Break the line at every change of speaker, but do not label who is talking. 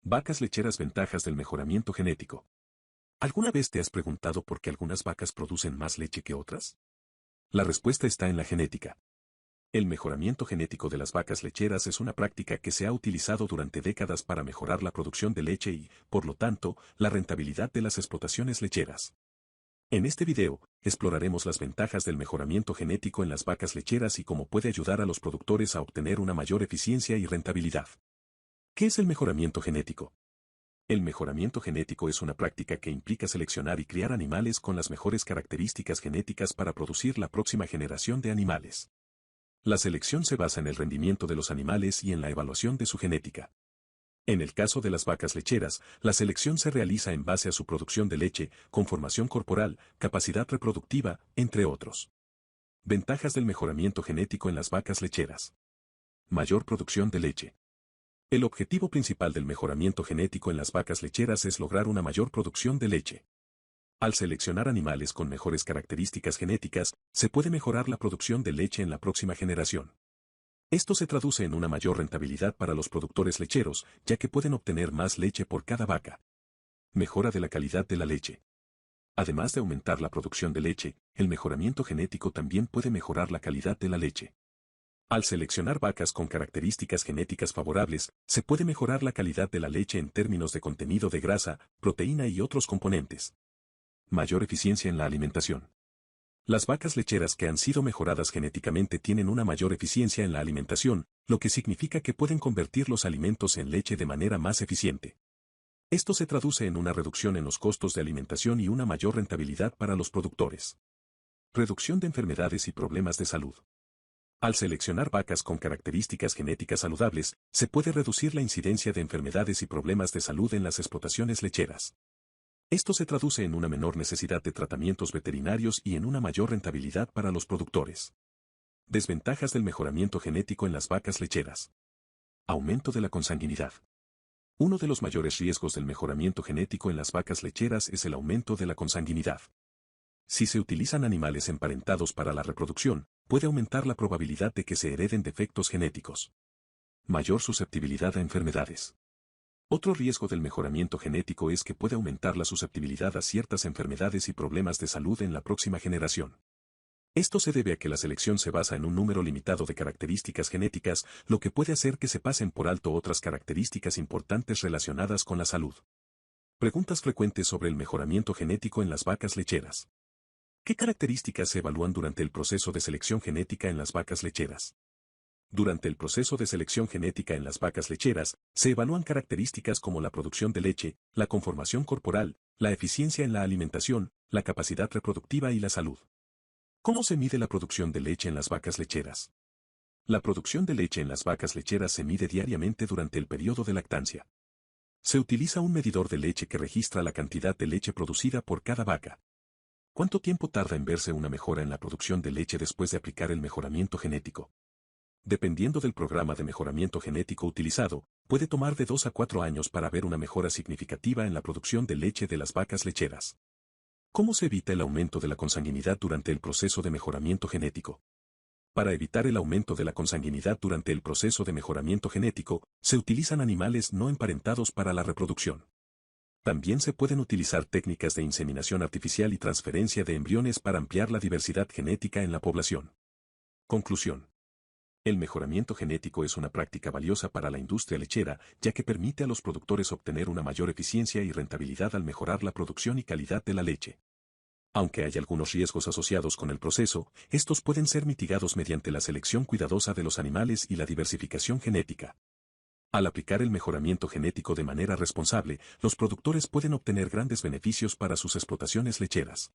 Vacas lecheras. Ventajas del mejoramiento genético. ¿Alguna vez te has preguntado por qué algunas vacas producen más leche que otras? La respuesta está en la genética. El mejoramiento genético de las vacas lecheras es una práctica que se ha utilizado durante décadas para mejorar la producción de leche y, por lo tanto, la rentabilidad de las explotaciones lecheras. En este video, exploraremos las ventajas del mejoramiento genético en las vacas lecheras y cómo puede ayudar a los productores a obtener una mayor eficiencia y rentabilidad. ¿Qué es el mejoramiento genético? El mejoramiento genético es una práctica que implica seleccionar y criar animales con las mejores características genéticas para producir la próxima generación de animales. La selección se basa en el rendimiento de los animales y en la evaluación de su genética. En el caso de las vacas lecheras, la selección se realiza en base a su producción de leche, conformación corporal, capacidad reproductiva, entre otros. Ventajas del mejoramiento genético en las vacas lecheras. Mayor producción de leche. El objetivo principal del mejoramiento genético en las vacas lecheras es lograr una mayor producción de leche. Al seleccionar animales con mejores características genéticas, se puede mejorar la producción de leche en la próxima generación. Esto se traduce en una mayor rentabilidad para los productores lecheros, ya que pueden obtener más leche por cada vaca. Mejora de la calidad de la leche. Además de aumentar la producción de leche, el mejoramiento genético también puede mejorar la calidad de la leche. Al seleccionar vacas con características genéticas favorables, se puede mejorar la calidad de la leche en términos de contenido de grasa, proteína y otros componentes. Mayor eficiencia en la alimentación. Las vacas lecheras que han sido mejoradas genéticamente tienen una mayor eficiencia en la alimentación, lo que significa que pueden convertir los alimentos en leche de manera más eficiente. Esto se traduce en una reducción en los costos de alimentación y una mayor rentabilidad para los productores. Reducción de enfermedades y problemas de salud. Al seleccionar vacas con características genéticas saludables, se puede reducir la incidencia de enfermedades y problemas de salud en las explotaciones lecheras. Esto se traduce en una menor necesidad de tratamientos veterinarios y en una mayor rentabilidad para los productores. Desventajas del mejoramiento genético en las vacas lecheras. Aumento de la consanguinidad. Uno de los mayores riesgos del mejoramiento genético en las vacas lecheras es el aumento de la consanguinidad. Si se utilizan animales emparentados para la reproducción, puede aumentar la probabilidad de que se hereden defectos genéticos. Mayor susceptibilidad a enfermedades. Otro riesgo del mejoramiento genético es que puede aumentar la susceptibilidad a ciertas enfermedades y problemas de salud en la próxima generación. Esto se debe a que la selección se basa en un número limitado de características genéticas, lo que puede hacer que se pasen por alto otras características importantes relacionadas con la salud. Preguntas frecuentes sobre el mejoramiento genético en las vacas lecheras. ¿Qué características se evalúan durante el proceso de selección genética en las vacas lecheras? Durante el proceso de selección genética en las vacas lecheras, se evalúan características como la producción de leche, la conformación corporal, la eficiencia en la alimentación, la capacidad reproductiva y la salud. ¿Cómo se mide la producción de leche en las vacas lecheras? La producción de leche en las vacas lecheras se mide diariamente durante el periodo de lactancia. Se utiliza un medidor de leche que registra la cantidad de leche producida por cada vaca. ¿Cuánto tiempo tarda en verse una mejora en la producción de leche después de aplicar el mejoramiento genético? Dependiendo del programa de mejoramiento genético utilizado, puede tomar de 2 a 4 años para ver una mejora significativa en la producción de leche de las vacas lecheras. ¿Cómo se evita el aumento de la consanguinidad durante el proceso de mejoramiento genético? Para evitar el aumento de la consanguinidad durante el proceso de mejoramiento genético, se utilizan animales no emparentados para la reproducción. También se pueden utilizar técnicas de inseminación artificial y transferencia de embriones para ampliar la diversidad genética en la población. Conclusión. El mejoramiento genético es una práctica valiosa para la industria lechera, ya que permite a los productores obtener una mayor eficiencia y rentabilidad al mejorar la producción y calidad de la leche. Aunque hay algunos riesgos asociados con el proceso, estos pueden ser mitigados mediante la selección cuidadosa de los animales y la diversificación genética. Al aplicar el mejoramiento genético de manera responsable, los productores pueden obtener grandes beneficios para sus explotaciones lecheras.